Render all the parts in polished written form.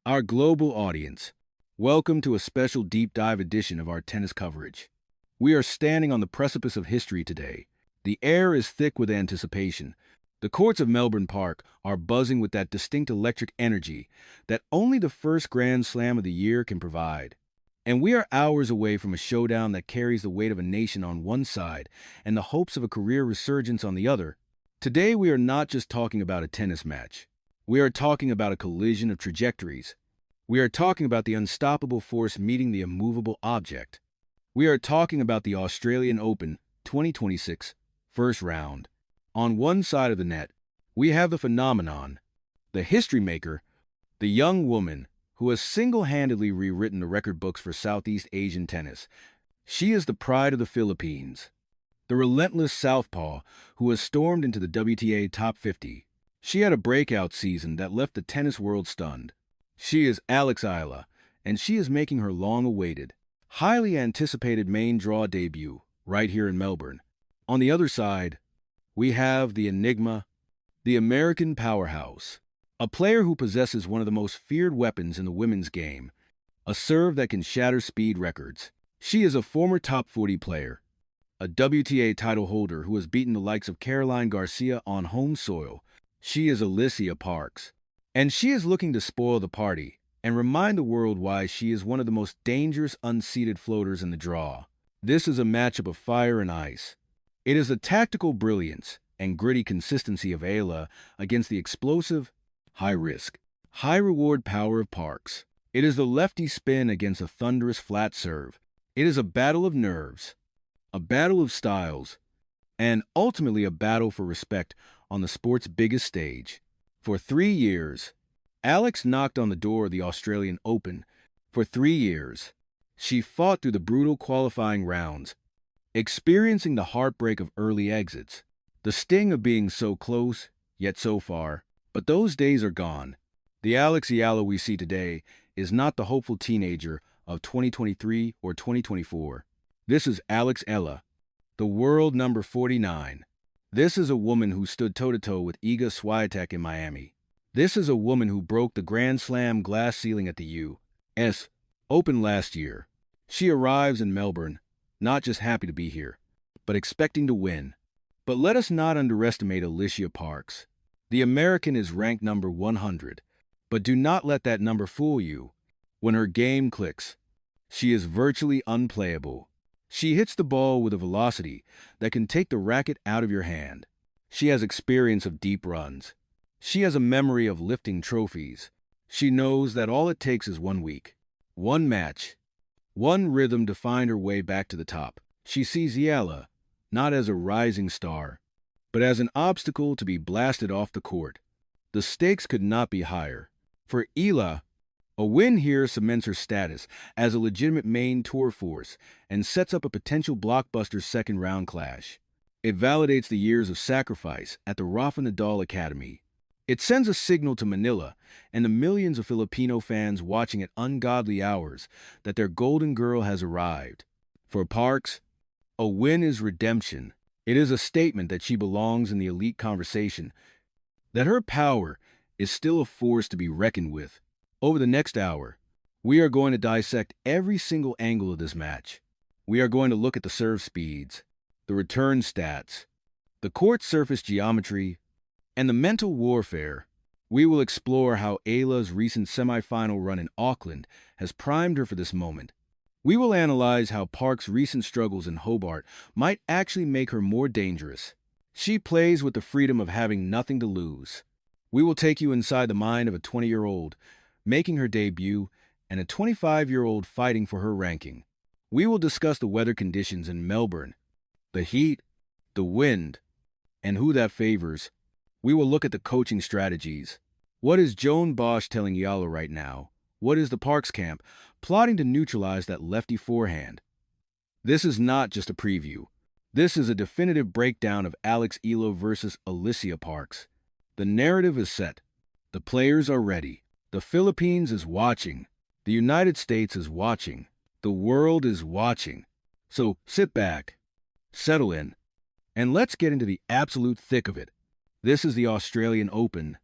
Our global audience, welcome to a special deep dive edition of our tennis coverage. We are standing on the precipice of history today. The air is thick with anticipation. The courts of Melbourne Park are buzzing with that distinct electric energy that only the first Grand Slam of the year can provide. And we are hours away from a showdown that carries the weight of a nation on one side and the hopes of a career resurgence on the other. Today, we are not just talking about a tennis match. We are talking about a collision of trajectories. We are talking about the unstoppable force meeting the immovable object. We are talking about the Australian Open 2026 first round. On one side of the net, we have the phenomenon, the history maker, the young woman who has single-handedly rewritten the record books for Southeast Asian tennis. She is the pride of the Philippines, the relentless southpaw who has stormed into the WTA top 50. She had a breakout season that left the tennis world stunned. She is Alex Eala, and she is making her long-awaited, highly anticipated main draw debut right here in Melbourne. On the other side, we have the enigma, the American powerhouse, a player who possesses one of the most feared weapons in the women's game, a serve that can shatter speed records. She is a former top 40 player, a WTA title holder who has beaten the likes of Caroline Garcia on home soil. She is Alycia Parks, and she is looking to spoil the party and remind the world why she is one of the most dangerous unseeded floaters in the draw. This is a matchup of fire and ice. It is the tactical brilliance and gritty consistency of Eala against the explosive, high-risk, high-reward power of Parks. It is the lefty spin against a thunderous flat serve. It is a battle of nerves, a battle of styles, and ultimately a battle for respect on the sport's biggest stage. For 3 years, Alex knocked on the door of the Australian Open. For 3 years, she fought through the brutal qualifying rounds, experiencing the heartbreak of early exits, the sting of being so close, yet so far. But those days are gone. The Alex Eala we see today is not the hopeful teenager of 2023 or 2024. This is Alex Eala, the world number 49. This is a woman who stood toe-to-toe with Iga Swiatek in Miami. This is a woman who broke the Grand Slam glass ceiling at the U.S. Open last year. She arrives in Melbourne, not just happy to be here, but expecting to win. But let us not underestimate Alycia Parks. The American is ranked number 100, but do not let that number fool you. When her game clicks, she is virtually unplayable. She hits the ball with a velocity that can take the racket out of your hand. She has experience of deep runs. She has a memory of lifting trophies. She knows that all it takes is 1 week, one match, one rhythm to find her way back to the top. She sees Eala not as a rising star, but as an obstacle to be blasted off the court. The stakes could not be higher. For Eala, a win here cements her status as a legitimate main tour force and sets up a potential blockbuster second-round clash. It validates the years of sacrifice at the Rafa Nadal Academy. It sends a signal to Manila and the millions of Filipino fans watching at ungodly hours that their golden girl has arrived. For Parks, a win is redemption. It is a statement that she belongs in the elite conversation, that her power is still a force to be reckoned with. Over the next hour, we are going to dissect every single angle of this match. We are going to look at the serve speeds, the return stats, the court surface geometry, and the mental warfare. We will explore how Eala's recent semifinal run in Auckland has primed her for this moment. We will analyze how Park's recent struggles in Hobart might actually make her more dangerous. She plays with the freedom of having nothing to lose. We will take you inside the mind of a 20-year-old making her debut and a 25-year-old fighting for her ranking. We will discuss the weather conditions in Melbourne, the heat, the wind, and who that favors. We will look at the coaching strategies. What is Joan Bosch telling Eala right now? What is the Parks camp plotting to neutralize that lefty forehand? This is not just a preview. This is a definitive breakdown of Alex Eala versus Alycia Parks. The narrative is set. The players are ready. The Philippines is watching. The United States is watching. The world is watching. So sit back, settle in, and let's get into the absolute thick of it. This is the Australian Open.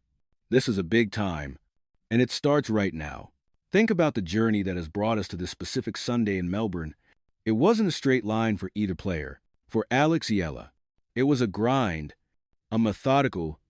This is a big time, And it starts right now. Think about the journey that has brought us to this specific Sunday in Melbourne. It wasn't a straight line for either player. For Alex Eala, it was a grind, a methodical,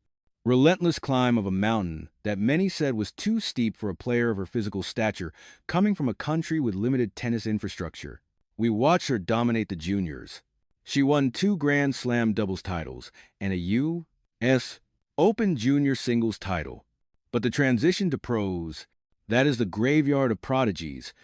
relentless climb of a mountain that many said was too steep for a player of her physical stature coming from a country with limited tennis infrastructure. We watched her dominate the juniors. She won 2 Grand Slam doubles titles and a U.S. Open junior singles title. But the transition to pros, that is the graveyard of prodigies.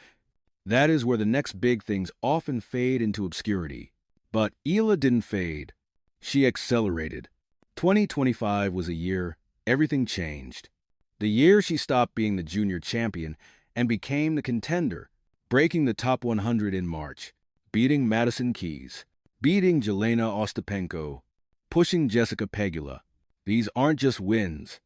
That is where the next big things often fade into obscurity. But Eala didn't fade. She accelerated. 2025 was a year everything changed. The year she stopped being the junior champion and became the contender, breaking the top 100 in March, beating Madison Keys, beating Jelena Ostapenko, pushing Jessica Pegula. These aren't just wins.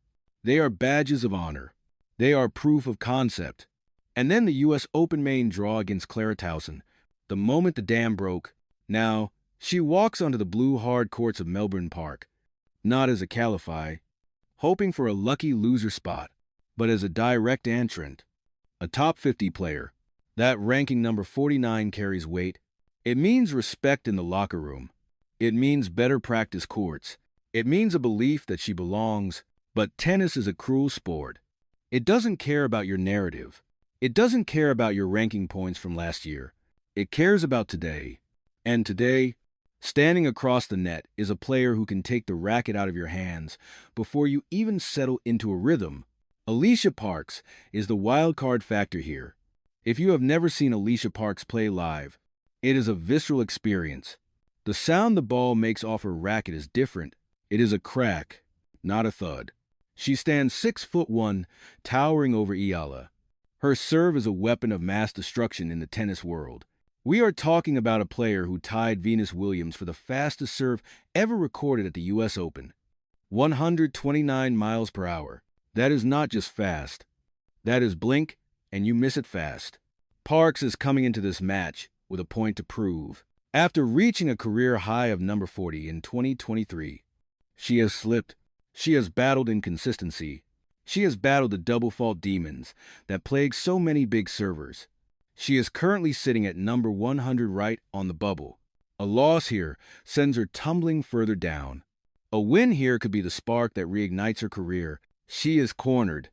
They are badges of honor. They are proof of concept. And then the U.S. Open main draw against Clara Towson. The moment the dam broke, now she walks onto the blue hard courts of Melbourne Park, not as a qualifier, hoping for a lucky loser spot, but as a direct entrant, a top 50 player. That ranking number 49 carries weight. It means respect in the locker room. It means better practice courts. It means a belief that she belongs. But tennis is a cruel sport. It doesn't care about your narrative. It doesn't care about your ranking points from last year. It cares about today. And today, standing across the net is a player who can take the racket out of your hands before you even settle into a rhythm. Alycia Parks is the wild card factor here. If you have never seen Alycia Parks play live, it is a visceral experience. The sound the ball makes off her racket is different. It is a crack, not a thud. She stands 6'1", towering over Eala. Her serve is a weapon of mass destruction in the tennis world. We are talking about a player who tied Venus Williams for the fastest serve ever recorded at the U.S. Open. 129 miles per hour. That is not just fast. That is blink, and you miss it fast. Parks is coming into this match with a point to prove. After reaching a career high of number 40 in 2023, she has slipped. She has battled inconsistency. She has battled the double fault demons that plague so many big servers. She is currently sitting at number 100 right on the bubble. A loss here sends her tumbling further down. A win here could be the spark that reignites her career. She is cornered.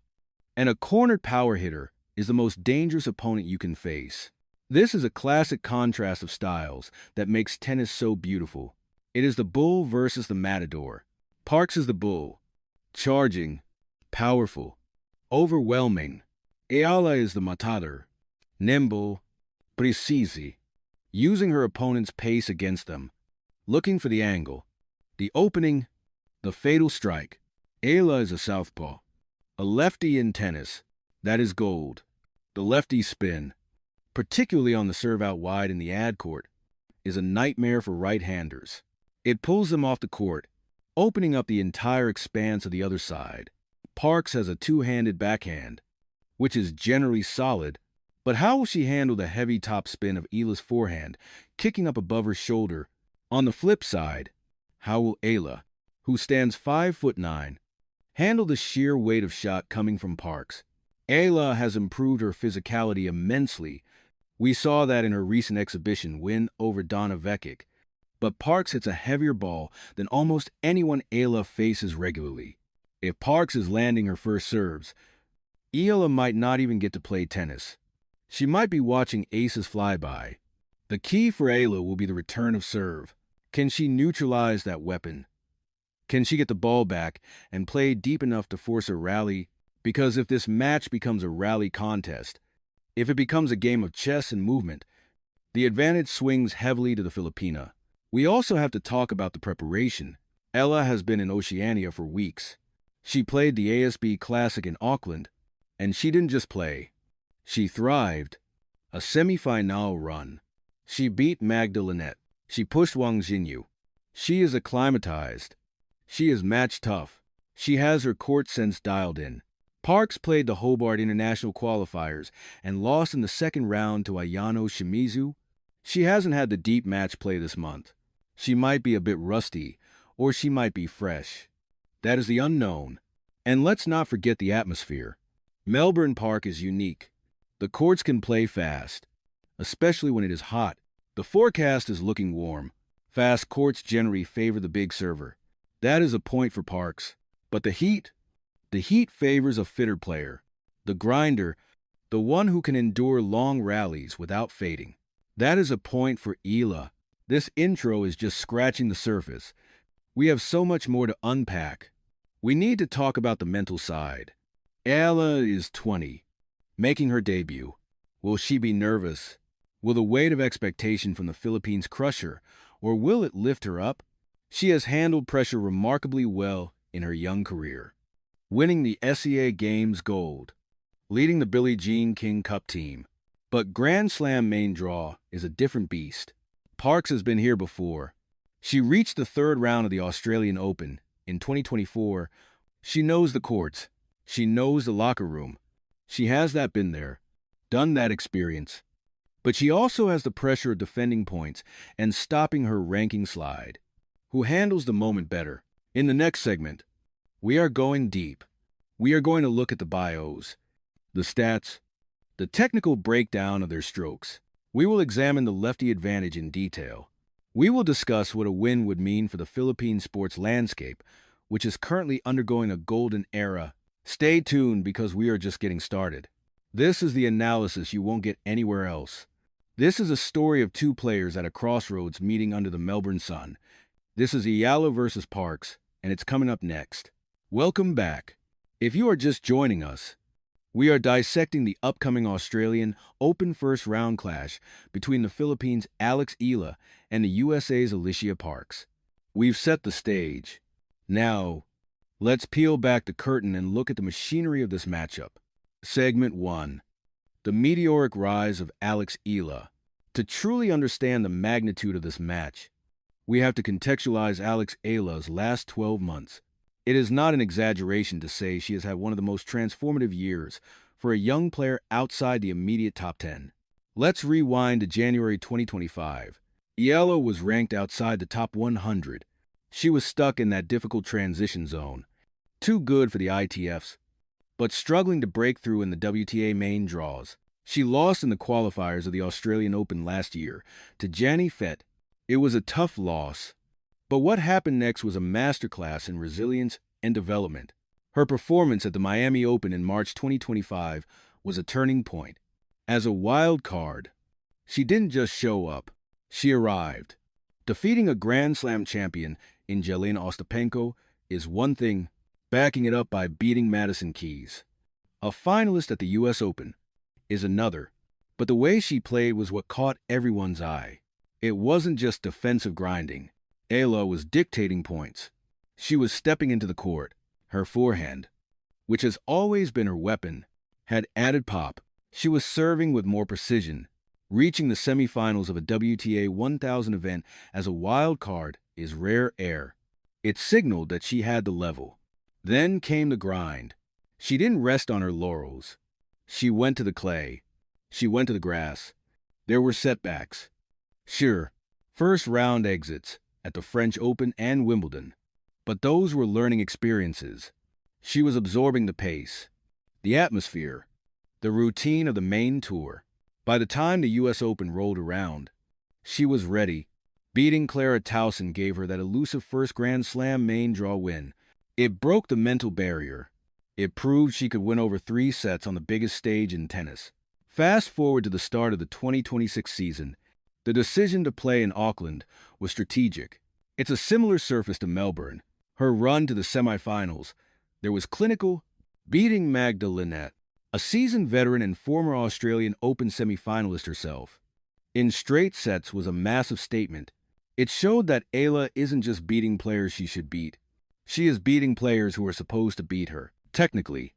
And a cornered power hitter is the most dangerous opponent you can face. This is a classic contrast of styles that makes tennis so beautiful. It is the bull versus the matador. Parks is the bull, charging, powerful, overwhelming. Eala is the matador, nimble, precise, using her opponent's pace against them, looking for the angle, the opening, the fatal strike. Eala is a southpaw, a lefty in tennis. That is gold. The lefty spin, particularly on the serve out wide in the ad court, is a nightmare for right-handers. It pulls them off the court, opening up the entire expanse of the other side. Parks has a two-handed backhand, which is generally solid, but how will she handle the heavy topspin of Eala's forehand, kicking up above her shoulder? On the flip side, how will Eala, who stands 5'9", handle the sheer weight of shot coming from Parks? Eala has improved her physicality immensely. We saw that in her recent exhibition win over Donna Vekic. But Parks hits a heavier ball than almost anyone Eala faces regularly. If Parks is landing her first serves, Eala might not even get to play tennis. She might be watching aces fly by. The key for Eala will be the return of serve. Can she neutralize that weapon? Can she get the ball back and play deep enough to force a rally? Because if this match becomes a rally contest, if it becomes a game of chess and movement, the advantage swings heavily to the Filipina. We also have to talk about the preparation. Eala has been in Oceania for weeks. She played the ASB Classic in Auckland, and she didn't just play. She thrived. A semifinal run. She beat Magda Linette. She pushed Wang Jinyu. She is acclimatized. She is match tough. She has her court sense dialed in. Parks played the Hobart International Qualifiers and lost in the second round to Ayano Shimizu. She hasn't had the deep match play this month. She might be a bit rusty, or she might be fresh. That is the unknown. And let's not forget the atmosphere. Melbourne Park is unique. The courts can play fast, especially when it is hot. The forecast is looking warm. Fast courts generally favor the big server. That is a point for Parks. But the heat favors a fitter player. The grinder, the one who can endure long rallies without fading. That is a point for Eala. This intro is just scratching the surface. We have so much more to unpack. We need to talk about the mental side. Eala is 20, making her debut. Will she be nervous? Will the weight of expectation from the Philippines crush her, or will it lift her up? She has handled pressure remarkably well in her young career, winning the SEA Games gold, leading the Billie Jean King Cup team. But Grand Slam main draw is a different beast. Parks has been here before. She reached the third round of the Australian Open in 2024. She knows the courts. She knows the locker room. She has been there, done that experience. But she also has the pressure of defending points and stopping her ranking slide. Who handles the moment better? In the next segment, we are going deep. We are going to look at the bios, the stats, the technical breakdown of their strokes. We will examine the lefty advantage in detail. We will discuss what a win would mean for the Philippine sports landscape, which is currently undergoing a golden era. Stay tuned because we are just getting started. This is the analysis you won't get anywhere else. This is a story of two players at a crossroads meeting under the Melbourne sun. This is Eala versus Parks, and it's coming up next. Welcome back. If you are just joining us, we are dissecting the upcoming Australian Open first round clash between the Philippines' Alex Eala and the USA's Alycia Parks. We've set the stage. Now, let's peel back the curtain and look at the machinery of this matchup. Segment 1. The meteoric rise of Alex Eala. To truly understand the magnitude of this match, we have to contextualize Alex Eala's last 12 months. It is not an exaggeration to say she has had one of the most transformative years for a young player outside the immediate top 10. Let's rewind to January 2025. Eala was ranked outside the top 100. She was stuck in that difficult transition zone. Too good for the ITFs, but struggling to break through in the WTA main draws. She lost in the qualifiers of the Australian Open last year to Janny Fett. It was a tough loss, but what happened next was a masterclass in resilience and development. Her performance at the Miami Open in March 2025 was a turning point. As a wild card, she didn't just show up, she arrived. Defeating a Grand Slam champion in Ostapenko is one thing, backing it up by beating Madison Keys, a finalist at the US Open, is another. But the way she played was what caught everyone's eye. It wasn't just defensive grinding. Eala was dictating points. She was stepping into the court. Her forehand, which has always been her weapon, had added pop. She was serving with more precision. Reaching the semifinals of a WTA 1000 event as a wild card is rare air. It signaled that she had the level. Then came the grind. She didn't rest on her laurels. She went to the clay. She went to the grass. There were setbacks. Sure, first round exits at the French Open and Wimbledon, but those were learning experiences. She was absorbing the pace, the atmosphere, the routine of the main tour. By the time the US Open rolled around, she was ready. Beating Clara Towson gave her that elusive first Grand Slam main draw win. It broke the mental barrier. It proved she could win over 3 sets on the biggest stage in tennis. Fast forward to the start of the 2026 season. The decision to play in Auckland was strategic. It's a similar surface to Melbourne. Her run to the semifinals, there was clinical, beating Magda Linette, a seasoned veteran and former Australian Open semifinalist herself. In straight sets was a massive statement. It showed that Eala isn't just beating players she should beat. She is beating players who are supposed to beat her. Technically,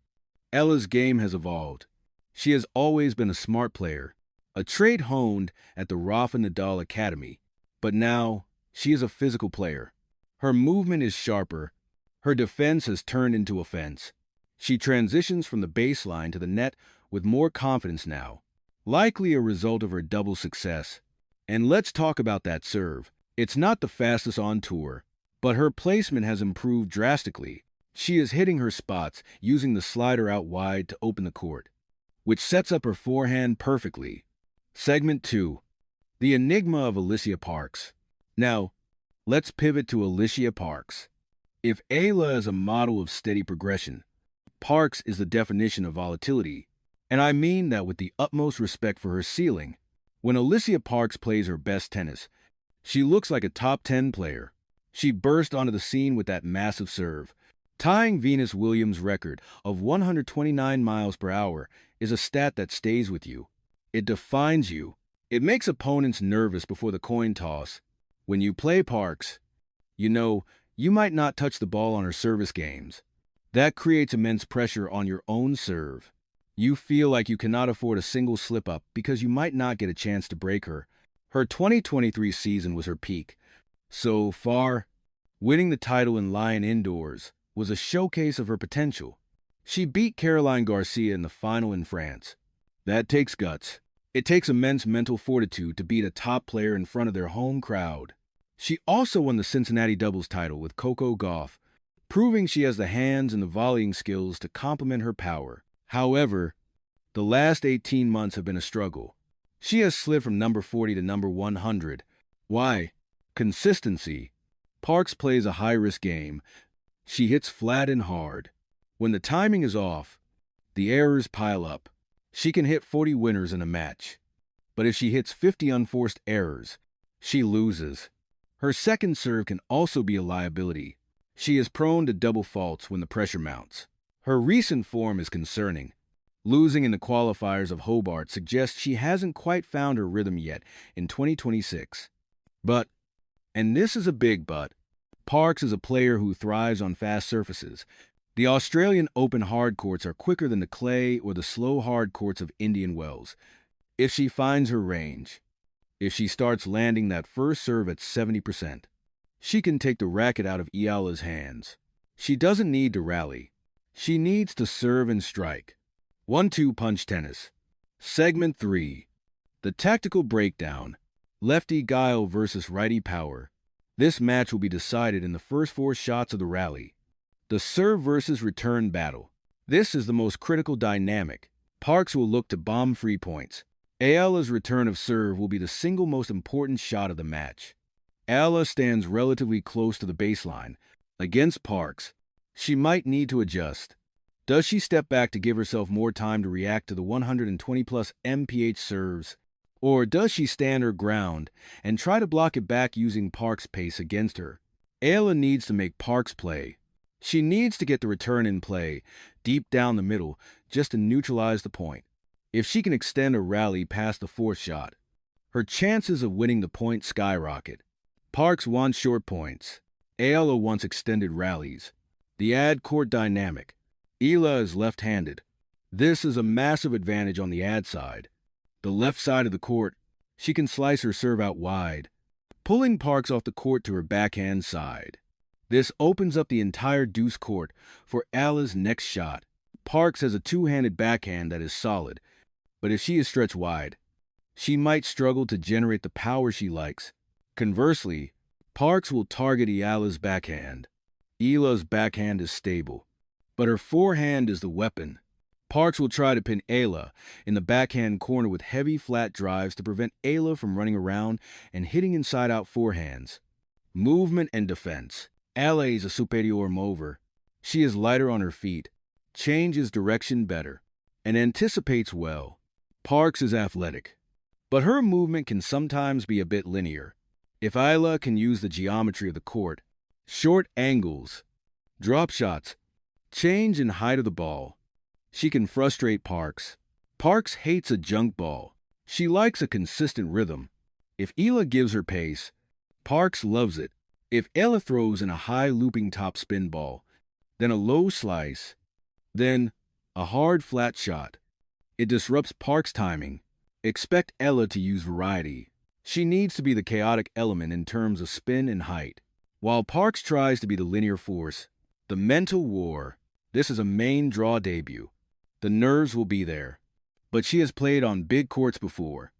Eala's game has evolved. She has always been a smart player, a trait honed at the Rafa Nadal Academy, but now she is a physical player. Her movement is sharper. Her defense has turned into offense. She transitions from the baseline to the net with more confidence now, likely a result of her double success. And let's talk about that serve. It's not the fastest on tour, but her placement has improved drastically. She is hitting her spots, using the slider out wide to open the court, which sets up her forehand perfectly. Segment 2. The Enigma of Alycia Parks. Now, let's pivot to Alycia Parks. If Ayla is a model of steady progression, Parks is the definition of volatility, and I mean that with the utmost respect for her ceiling. When Alycia Parks plays her best tennis, she looks like a top 10 player. She burst onto the scene with that massive serve. Tying Venus Williams' record of 129 miles per hour is a stat that stays with you. It defines you. It makes opponents nervous before the coin toss. When you play Parks, you know you might not touch the ball on her service games. That creates immense pressure on your own serve. You feel like you cannot afford a single slip-up because you might not get a chance to break her. Her 2023 season was her peak. So far, winning the title in Lyon indoors was a showcase of her potential. She beat Caroline Garcia in the final in France. That takes guts. It takes immense mental fortitude to beat a top player in front of their home crowd. She also won the Cincinnati doubles title with Coco Gauff, proving she has the hands and the volleying skills to complement her power. However, the last 18 months have been a struggle. She has slid from number 40 to number 100. Why? Consistency. Parks plays a high-risk game. She hits flat and hard. When the timing is off, the errors pile up. She can hit 40 winners in a match. But if she hits 50 unforced errors, she loses. Her second serve can also be a liability. She is prone to double faults when the pressure mounts. Her recent form is concerning. Losing in the qualifiers of Hobart suggests she hasn't quite found her rhythm yet in 2026. But, and this is a big but, Parks is a player who thrives on fast surfaces. The Australian Open hard courts are quicker than the clay or the slow hard courts of Indian Wells. If she finds her range, if she starts landing that first serve at 70%, she can take the racket out of Eala's hands. She doesn't need to rally. She needs to serve and strike. 1-2 punch tennis. Segment 3. The tactical breakdown. Lefty guile versus righty power. This match will be decided in the first 4 shots of the rally. The serve versus return battle. This is the most critical dynamic. Parks will look to bomb free points. Ayala's return of serve will be the single most important shot of the match. Ayala stands relatively close to the baseline. Against Parks, she might need to adjust. Does she step back to give herself more time to react to the 120-plus mph serves? Or does she stand her ground and try to block it back using Parks' pace against her? Ayala needs to make Parks play. She needs to get the return in play, deep down the middle, just to neutralize the point. If she can extend a rally past the 4th shot, her chances of winning the point skyrocket. Parks wants short points. Ayala wants extended rallies. The ad court dynamic. Eala is left-handed. This is a massive advantage on the ad side. The left side of the court, she can slice her serve out wide, pulling Parks off the court to her backhand side. This opens up the entire deuce court for Ayala's next shot. Parks has a two-handed backhand that is solid, but if she is stretched wide, she might struggle to generate the power she likes. Conversely, Parks will target Ayala's backhand. Eala's backhand is stable, but her forehand is the weapon. Parks will try to pin Ayala in the backhand corner with heavy flat drives to prevent Ayala from running around and hitting inside-out forehands. Movement and defense. Ayala is a superior mover. She is lighter on her feet, changes direction better, and anticipates well. Parks is athletic, but her movement can sometimes be a bit linear. If Ayala can use the geometry of the court, short angles, drop shots, change in height of the ball, she can frustrate Parks. Parks hates a junk ball. She likes a consistent rhythm. If Eala gives her pace, Parks loves it. If Ayala throws in a high looping top spin ball, then a low slice, then a hard flat shot, it disrupts Parks' timing. Expect Ayala to use variety. She needs to be the chaotic element in terms of spin and height, while Parks tries to be the linear force. The mental war. This is a main draw debut. The nerves will be there, but she has played on big courts before.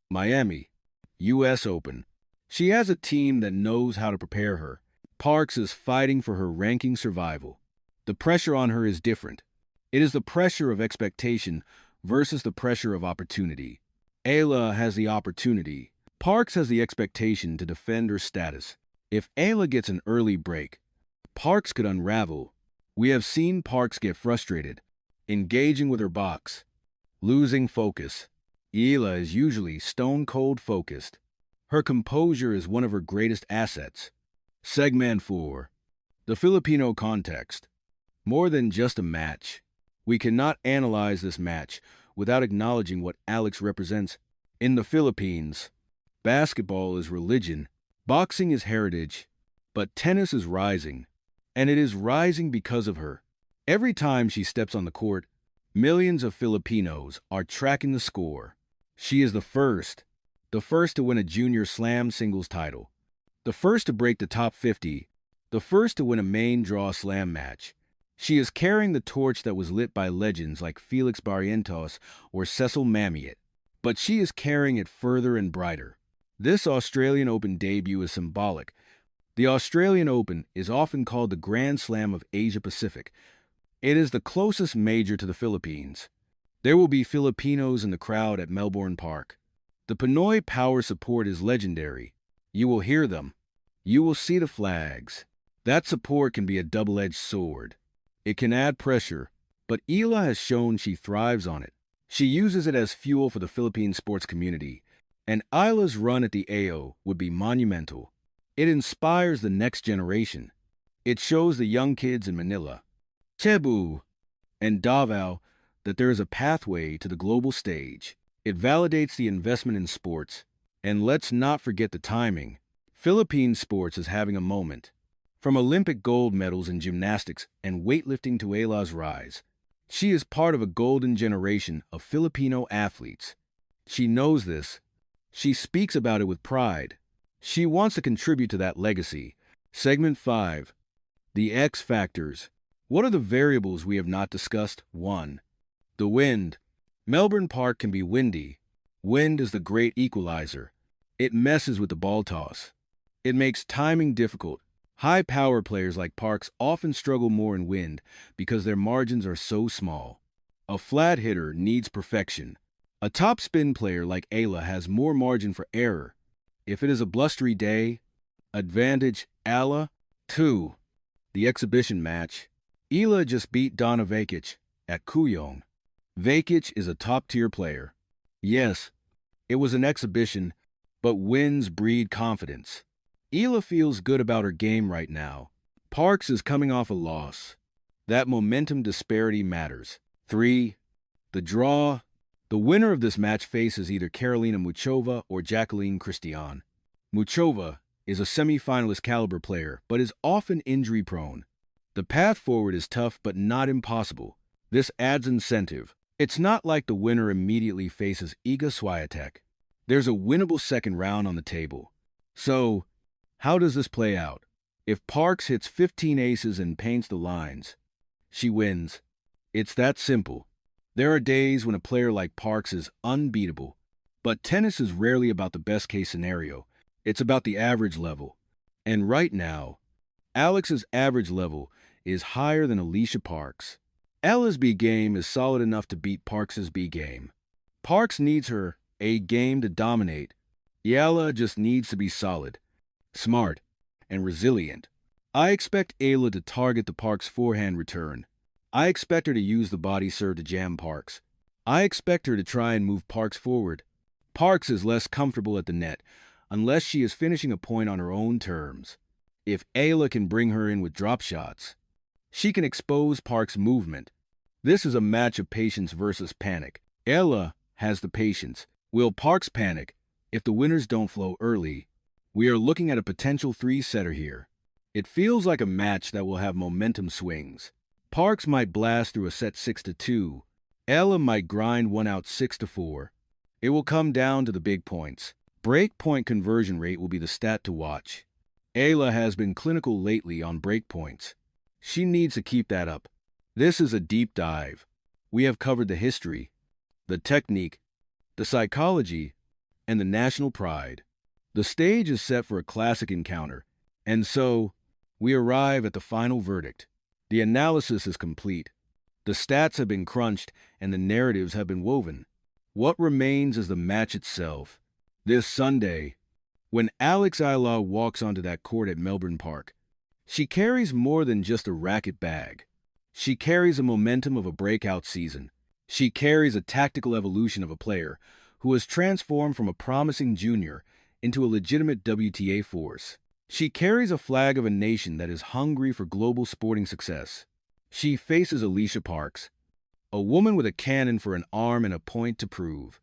Miami, U.S. Open. She has a team that knows how to prepare her. Parks is fighting for her ranking survival. The pressure on her is different. It is the pressure of expectation versus the pressure of opportunity. Eala has the opportunity. Parks has the expectation to defend her status. If Eala gets an early break, Parks could unravel. We have seen Parks get frustrated, engaging with her box, losing focus. Eala is usually stone-cold focused. Her composure is one of her greatest assets. Segment 4. The Filipino context. More than just a match. We cannot analyze this match without acknowledging what Alex represents. In the Philippines, basketball is religion, boxing is heritage, but tennis is rising. And it is rising because of her. Every time she steps on the court, millions of Filipinos are tracking the score. She is the first to win a junior slam singles title, the first to break the top 50, the first to win a main draw slam match. She is carrying the torch that was lit by legends like Felix Barrientos or Cecil Mamiet, but she is carrying it further and brighter. This Australian Open debut is symbolic. The Australian Open is often called the Grand Slam of Asia-Pacific. It is the closest major to the Philippines. There will be Filipinos in the crowd at Melbourne Park. The Pinoy power support is legendary. You will hear them. You will see the flags. That support can be a double-edged sword. It can add pressure, but Eala has shown she thrives on it. She uses it as fuel for the Philippine sports community, and Eala's run at the AO would be monumental. It inspires the next generation. It shows the young kids in Manila, Cebu, and Davao that there is a pathway to the global stage. It validates the investment in sports. And let's not forget the timing. Philippine sports is having a moment. From Olympic gold medals in gymnastics and weightlifting to Eala's rise, she is part of a golden generation of Filipino athletes. She knows this. She speaks about it with pride. She wants to contribute to that legacy. Segment 5. The X factors. What are the variables we have not discussed? 1. The wind. Melbourne Park can be windy. Wind is the great equalizer. It messes with the ball toss. It makes timing difficult. High power players like Parks often struggle more in wind because their margins are so small. A flat hitter needs perfection. A top spin player like Eala has more margin for error. If it is a blustery day, advantage Eala. 2. The exhibition match. Eala just beat Donna Vekic at Kuyong. Vekic is a top-tier player. Yes, it was an exhibition, but wins breed confidence. Eala feels good about her game right now. Parks is coming off a loss. That momentum disparity matters. 3. The draw. The winner of this match faces either Carolina Muchova or Jacqueline Christian. Muchova is a semi-finalist caliber player, but is often injury-prone. The path forward is tough but not impossible. This adds incentive. It's not like the winner immediately faces Iga Swiatek. There's a winnable second round on the table. So, how does this play out? If Parks hits 15 aces and paints the lines, she wins. It's that simple. There are days when a player like Parks is unbeatable, but tennis is rarely about the best-case scenario. It's about the average level. And right now, Alex's average level is higher than Alycia Parks. Ella's B game is solid enough to beat Parks's B game. Parks needs her A game to dominate. Eala just needs to be solid, smart, and resilient. I expect Eala to target the Parks forehand return. I expect her to use the body serve to jam Parks. I expect her to try and move Parks forward. Parks is less comfortable at the net, unless she is finishing a point on her own terms. If Eala can bring her in with drop shots, she can expose Parks' movement. This is a match of patience versus panic. Eala has the patience. Will Parks panic if the winners don't flow early? We are looking at a potential 3-setter here. It feels like a match that will have momentum swings. Parks might blast through a set 6-2. Eala might grind one out 6-4. It will come down to the big points. Break point conversion rate will be the stat to watch. Eala has been clinical lately on break points. She needs to keep that up. This is a deep dive. We have covered the history, the technique, the psychology, and the national pride. The stage is set for a classic encounter, and so we arrive at the final verdict. The analysis is complete. The stats have been crunched and the narratives have been woven. What remains is the match itself. This Sunday, when Alex Eala walks onto that court at Melbourne Park, she carries more than just a racket bag. She carries the momentum of a breakout season. She carries a tactical evolution of a player who has transformed from a promising junior into a legitimate WTA force. She carries a flag of a nation that is hungry for global sporting success. She faces Alycia Parks, a woman with a cannon for an arm and a point to prove.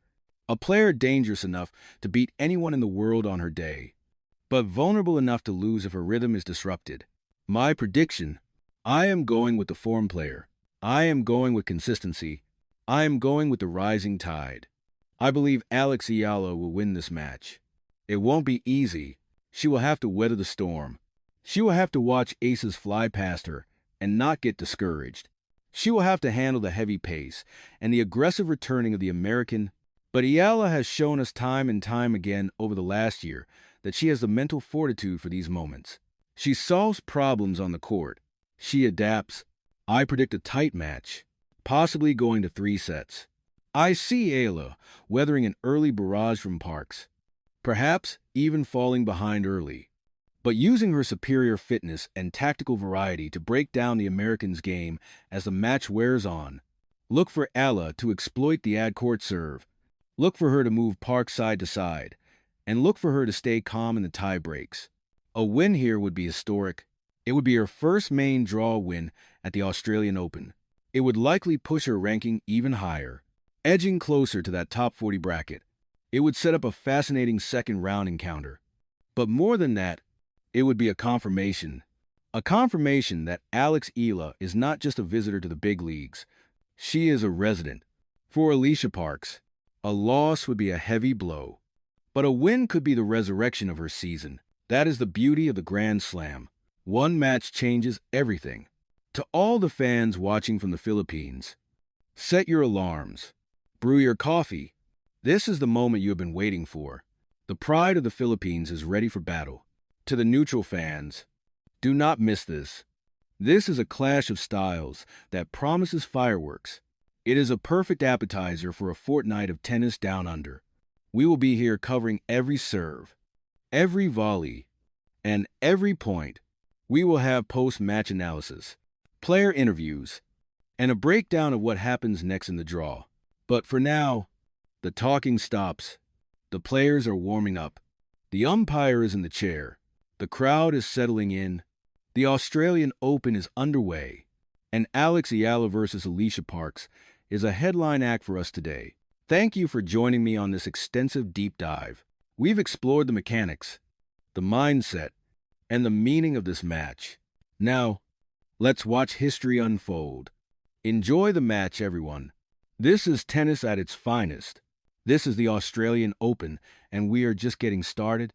A player dangerous enough to beat anyone in the world on her day, but vulnerable enough to lose if her rhythm is disrupted. My prediction: I am going with the form player. I am going with consistency. I am going with the rising tide. I believe Alex Eala will win this match. It won't be easy. She will have to weather the storm. She will have to watch aces fly past her and not get discouraged. She will have to handle the heavy pace and the aggressive returning of the American. But Eala has shown us time and time again over the last year that she has the mental fortitude for these moments. She solves problems on the court. She adapts. I predict a tight match, possibly going to 3 sets. I see Eala weathering an early barrage from Parks, perhaps even falling behind early, but using her superior fitness and tactical variety to break down the American's game as the match wears on. Look for Eala to exploit the ad-court serve. Look for her to move Parks side to side, and look for her to stay calm in the tie breaks. A win here would be historic. It would be her first main draw win at the Australian Open. It would likely push her ranking even higher, edging closer to that top 40 bracket. It would set up a fascinating second round encounter. But more than that, it would be a confirmation that Alex Eala is not just a visitor to the big leagues. She is a resident. For Alycia Parks, a loss would be a heavy blow, but a win could be the resurrection of her season. That is the beauty of the Grand Slam. One match changes everything. To all the fans watching from the Philippines, set your alarms. Brew your coffee. This is the moment you have been waiting for. The pride of the Philippines is ready for battle. To the neutral fans, do not miss this. This is a clash of styles that promises fireworks. It is a perfect appetizer for a fortnight of tennis down under. We will be here covering every serve, every volley, and every point. We will have post-match analysis, player interviews, and a breakdown of what happens next in the draw. But for now, the talking stops. The players are warming up. The umpire is in the chair. The crowd is settling in. The Australian Open is underway. And Alex Eala versus Alycia Parks is a headline act for us today. Thank you for joining me on this extensive deep dive. We've explored the mechanics, the mindset, and the meaning of this match. Now, let's watch history unfold. Enjoy the match, everyone. This is tennis at its finest. This is the Australian Open, and we are just getting started.